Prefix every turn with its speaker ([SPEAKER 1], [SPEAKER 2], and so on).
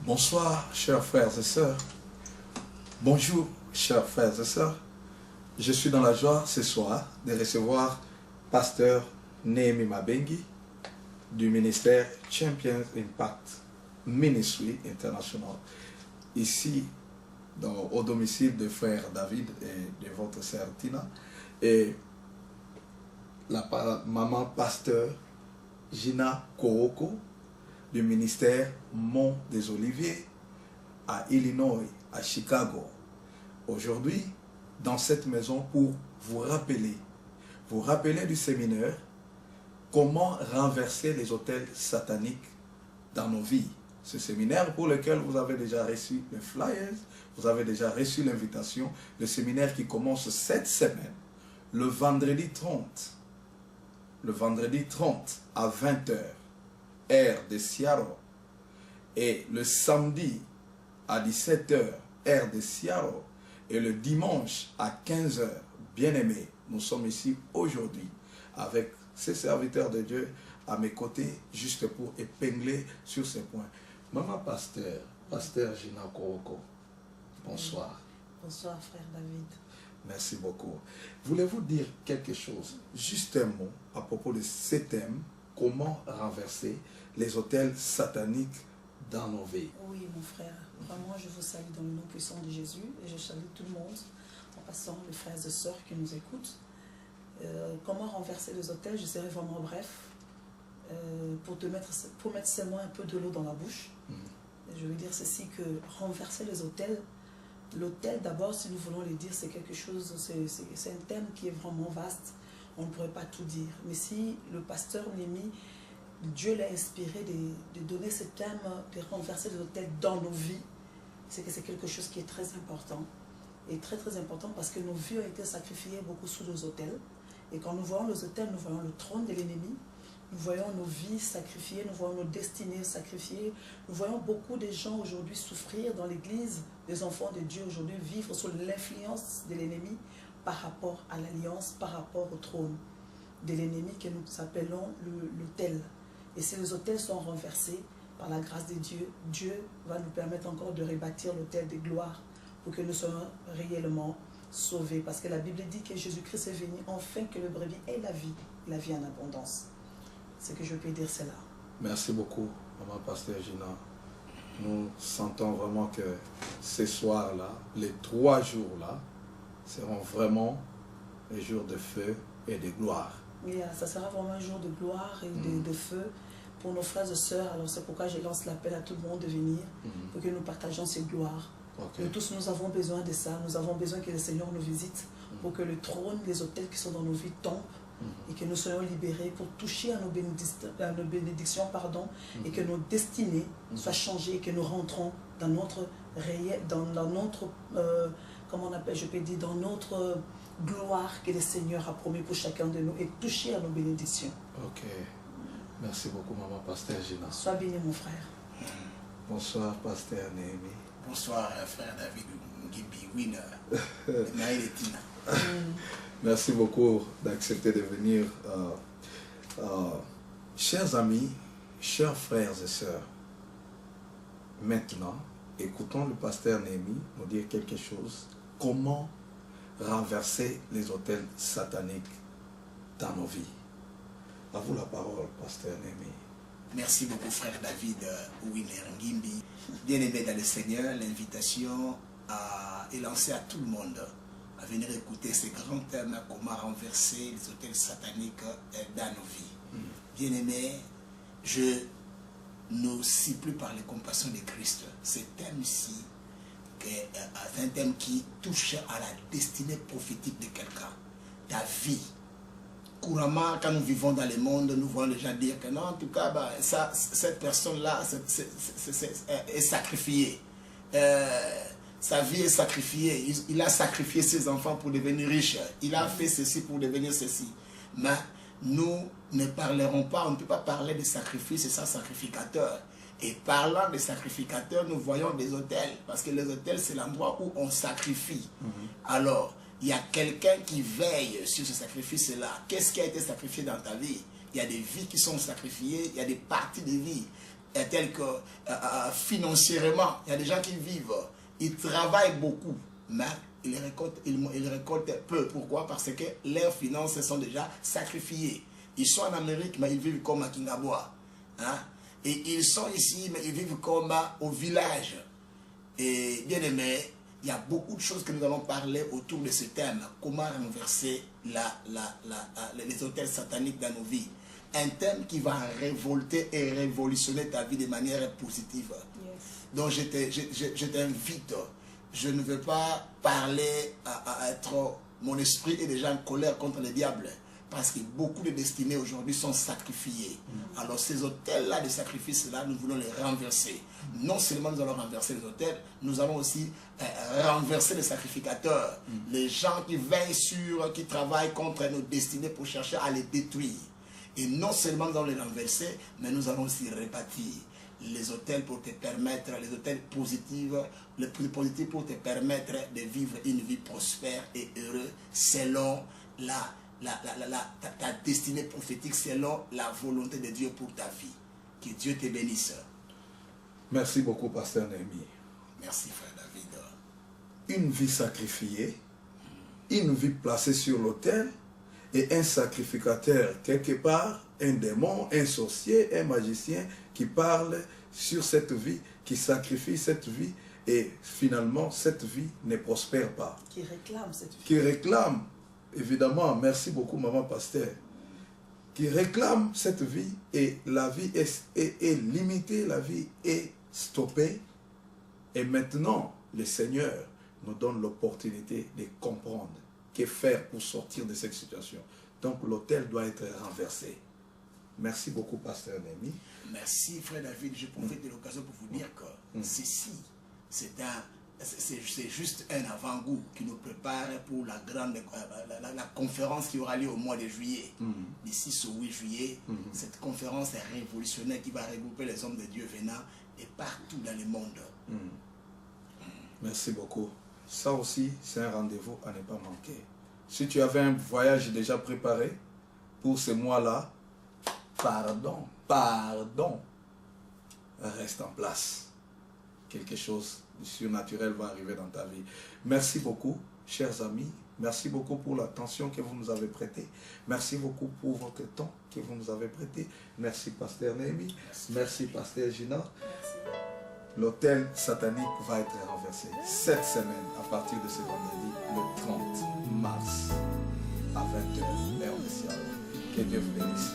[SPEAKER 1] Bonsoir, chers frères et sœurs. Bonjour, chers frères et sœurs. Je suis dans la joie ce soir de recevoir Pasteur Néhémie Mabengi du ministère Champions Impact Ministry International, ici au domicile de frère David et de votre sœur Tina, et la maman Pasteur Gina Koroko du ministère Mont des Oliviers à Illinois, à Chicago. Aujourd'hui, dans cette maison, pour vous rappeler du séminaire comment renverser les autels sataniques dans nos vies. Ce séminaire pour lequel vous avez déjà reçu les flyers, vous avez déjà reçu l'invitation, le séminaire qui commence cette semaine, le vendredi 30 à 20 h, heure de Seattle, et le samedi à 17 h, heure de Seattle, et le dimanche à 15 h. Bien-aimés, nous sommes ici aujourd'hui avec ces serviteurs de Dieu à mes côtés, juste pour épingler sur ces points. Maman Pasteur Gina Koroko, bonsoir.
[SPEAKER 2] Bonsoir frère David.
[SPEAKER 1] Merci beaucoup. Voulez-vous dire quelque chose, juste un mot, à propos de ce thème, comment renverser les autels sataniques dans nos vies?
[SPEAKER 2] Oui mon frère, vraiment je vous salue dans le nom puissant de Jésus et je salue tout le monde, en passant les frères et sœurs qui nous écoutent. Comment renverser les autels, je serai vraiment bref, pour mettre seulement un peu de l'eau dans la bouche. Je veux dire ceci, que renverser les autels, l'autel d'abord, si nous voulons le dire, c'est quelque chose, c'est un thème qui est vraiment vaste, on ne pourrait pas tout dire. Mais si le pasteur Néhémie, Dieu l'a inspiré de donner ce thème, de renverser les autels dans nos vies, c'est que c'est quelque chose qui est très important. Et très très important parce que nos vies ont été sacrifiées beaucoup sous les autels. Et quand nous voyons les autels, nous voyons le trône de l'ennemi, nous voyons nos vies sacrifiées, nous voyons nos destinées sacrifiées. Nous voyons beaucoup de gens aujourd'hui souffrir dans l'église, des enfants de Dieu aujourd'hui vivre sous l'influence de l'ennemi par rapport à l'alliance, par rapport au trône de l'ennemi que nous appelons l'autel. Et si les autels sont renversés par la grâce de Dieu, Dieu va nous permettre encore de rebâtir l'autel de gloire pour que nous soyons réellement sauvés. Parce que la Bible dit que Jésus-Christ est venu enfin que le brebis ait la vie en abondance. Ce que je peux dire, c'est là.
[SPEAKER 1] Merci beaucoup, maman Pasteur Gina. Nous sentons vraiment que ce soir-là, les 3 jours-là, seront vraiment les jours de feu et de gloire.
[SPEAKER 2] Oui, ça sera vraiment un jour de gloire et de feu pour nos frères et sœurs. Alors c'est pourquoi je lance l'appel à tout le monde de venir pour que nous partageons ces gloires.
[SPEAKER 1] Okay.
[SPEAKER 2] Nous tous, nous avons besoin de ça. Nous avons besoin que le Seigneur nous visite pour que le trône, les autels qui sont dans nos vies tombent et que nous soyons libérés pour toucher à nos bénédictions, et que nos destinées soient changées et que nous rentrons dans notre comment on appelle, je peux dire, dans notre gloire que le Seigneur a promis pour chacun de nous et toucher à nos bénédictions.
[SPEAKER 1] Ok. Merci beaucoup, maman Pasteur Gina.
[SPEAKER 2] Sois béni, mon frère.
[SPEAKER 1] Bonsoir, Pasteur Néhémie.
[SPEAKER 3] Bonsoir, frère David Ngimbi Winner.
[SPEAKER 1] Merci beaucoup d'accepter de venir. Chers amis, chers frères et sœurs, maintenant, écoutons le pasteur Néhémie nous dire quelque chose. Comment renverser les autels sataniques dans nos vies? À vous la parole, pasteur Néhémie.
[SPEAKER 3] Merci beaucoup, frère David Winner Ngimbi. Bien-aimé dans le Seigneur, l'invitation est lancée à tout le monde à venir écouter ces grands thèmes, comment renverser les autels sataniques dans nos vies. Bien-aimé, je ne suis plus par les compassions de Christ. Ce thème-ci est un thème qui touche à la destinée prophétique de quelqu'un, ta vie. Couramment, quand nous vivons dans le monde, nous voyons les gens dire que non, en tout cas, cette personne-là est sacrifiée. Sa vie est sacrifiée. Il a sacrifié ses enfants pour devenir riche. Il a fait ceci pour devenir ceci. Mais nous ne parlerons pas, on ne peut pas parler de sacrifice, c'est ça, sacrificateur. Et parlant des sacrificateurs, nous voyons des autels. Parce que les autels, c'est l'endroit où on sacrifie. Alors, il y a quelqu'un qui veille sur ce sacrifice-là. Qu'est-ce qui a été sacrifié dans ta vie? Il y a des vies qui sont sacrifiées, il y a des parties de vie. tel que financièrement, il y a des gens qui vivent, ils travaillent beaucoup, mais ils récoltent peu. Pourquoi? Parce que leurs finances sont déjà sacrifiées. Ils sont en Amérique, mais ils vivent comme à Kingaboa. Hein? Et ils sont ici, mais ils vivent comme au village. Et bien aimé, il y a beaucoup de choses que nous allons parler autour de ce thème. Comment renverser les hôtels sataniques dans nos vies. Un thème qui va révolter et révolutionner ta vie de manière positive. Yes. Donc je t'invite. Je ne veux pas parler à être... Mon esprit est déjà en colère contre le diable. Parce que beaucoup de destinées aujourd'hui sont sacrifiées. Alors ces hôtels-là, de sacrifices-là, nous voulons les renverser. Non seulement nous allons renverser les hôtels, nous allons aussi renverser les sacrificateurs. Les gens qui veillent sur, qui travaillent contre nos destinées pour chercher à les détruire. Et non seulement nous allons les renverser, mais nous allons aussi rebâtir les hôtels pour te permettre, les hôtels positifs, les plus positifs pour te permettre de vivre une vie prospère et heureuse selon ta destinée prophétique, selon la volonté de Dieu pour ta vie. Que Dieu te bénisse.
[SPEAKER 1] Merci beaucoup, pasteur Némi.
[SPEAKER 3] Merci, frère David.
[SPEAKER 1] Une vie sacrifiée, une vie placée sur l'autel, et un sacrificateur quelque part, un démon, un sorcier, un magicien qui parle sur cette vie, qui sacrifie cette vie, et finalement cette vie ne prospère pas.
[SPEAKER 2] Qui réclame cette vie.
[SPEAKER 1] Qui réclame, évidemment, merci beaucoup maman pasteur, qui réclame cette vie, et la vie est limitée, la vie est stoppée, et maintenant le Seigneur nous donne l'opportunité de comprendre que faire pour sortir de cette situation. Donc l'autel doit être renversé. Merci beaucoup, pasteur Némi.
[SPEAKER 3] Merci, frère David. Je profite de l'occasion pour vous dire que ceci, c'est juste un avant-goût qui nous prépare pour la grande la conférence qui aura lieu au mois de juillet. D'ici ce 8 juillet, cette conférence est révolutionnaire qui va regrouper les hommes de Dieu venant et partout dans le monde.
[SPEAKER 1] Merci beaucoup. Ça aussi, c'est un rendez-vous à ne pas manquer. Si tu avais un voyage déjà préparé pour ce mois-là, pardon, reste en place. Quelque chose de surnaturel va arriver dans ta vie. Merci beaucoup, chers amis. Merci beaucoup pour l'attention que vous nous avez prêtée. Merci beaucoup pour votre temps que vous nous avez prêté. Merci, pasteur Némi. Merci, pasteur Gina. L'autel satanique va être renversé cette semaine à partir de ce vendredi, le 30 mars à 20h, heure de Seattle. Que Dieu vous bénisse.